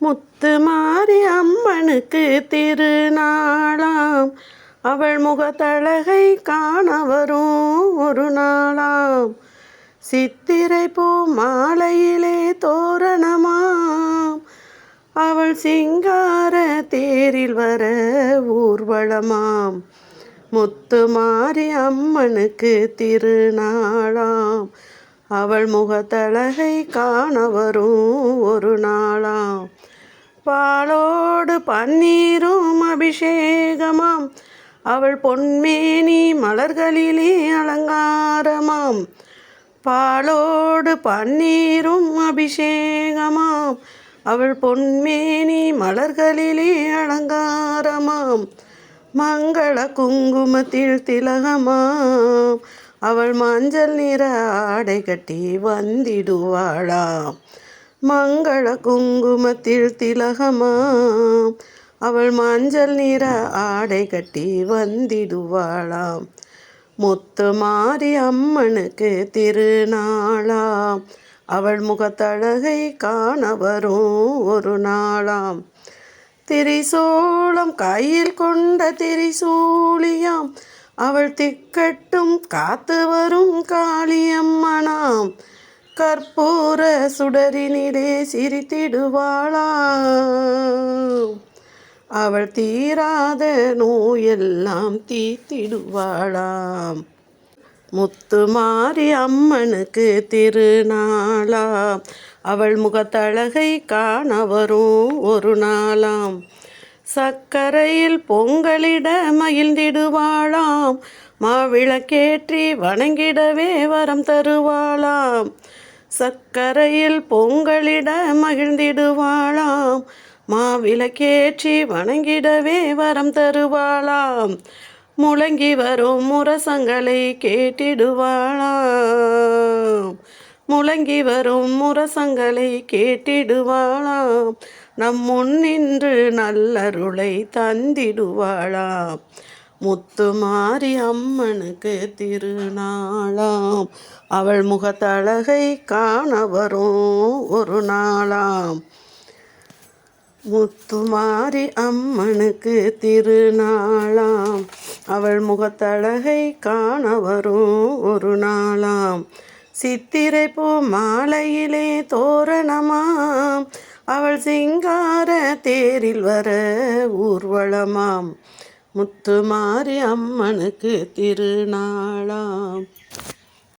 முத்து மாரி அம்மனுக்கு திருநாளாம், அவள் முகத்தழகை காண வரும் ஒரு நாளாம். சித்திரை பூ மாலையிலே தோரணமாம், அவள் சிங்கார தேரில் வர ஊர்வலமாம். முத்து மாரி அம்மனுக்கு திருநாளாம், அவள் முகத்தழகை காண வரும் ஒரு நாளாம். பாலோடு பன்னீரும் அபிஷேகமாம், அவள் பொன்மேனி மலர்களிலே அலங்காரமாம். பாலோடு பன்னீரும் அபிஷேகமாம், அவள் பொன்மேனி மலர்களிலே அலங்காரமாம். மங்கள குங்குமத்தில் திலகமாம், அவள் மஞ்சள் நிற ஆடை கட்டி வந்திடுவாளாம். மங்கள குங்குமத்தில் திலகமாம், அவள் மஞ்சள் நிற ஆடை கட்டி வந்திடுவாளாம். முத்து மாரி அம்மனுக்கு திருநாளாம், அவள் முகத்தழகை காண வரும் ஒரு நாளாம். திரிசூலம் கையில் கொண்ட திரிசூலியாம், அவள் திக்கட்டும் காத்து வரும் காளியம்மனாம். கற்பூர சுடரினிலே சிரித்திடுவாளாம், அவள் தீராத நோயெல்லாம் தீர்த்திடுவாளாம். முத்து மாரி அம்மனுக்கு திருநாளாம், அவள் முகத்தழகை காண வரும் ஒரு நாளாம். சக்கரையில் பொங்கலிட மகிழ்ந்திடுவாளாம், மாவிளக்கேற்றி வணங்கிடவே வரம் தருவாளாம். சக்கரையில் பொங்கலிட மகிழ்ந்திடுவாளாம், மாவிளக்கேற்றி வணங்கிடவே வரம் தருவாளாம். முழங்கி வரும் முரசங்களை கேட்டிடுவாளாம், முழங்கி வரும் முரசங்களை கேட்டிடுவாளாம். நம் முன்னின்று நல்லருளை தந்திடுவாளாம். முத்து மாரி அம்மனுக்கு திருநாளாம், அவள் முகத்தழகை காண வரும் ஒரு நாளாம். முத்து மாரி அம்மனுக்கு திருநாளாம், அவள் முகத்தழகை காண வரும் ஒரு நாளாம். சித்திரை பூ மாலையிலே தோரணமாம், அவள் சிங்கார தேரில் வர ஊர்வலமாம். முத்து மாரி அம்மனுக்கு திருநாளாம்.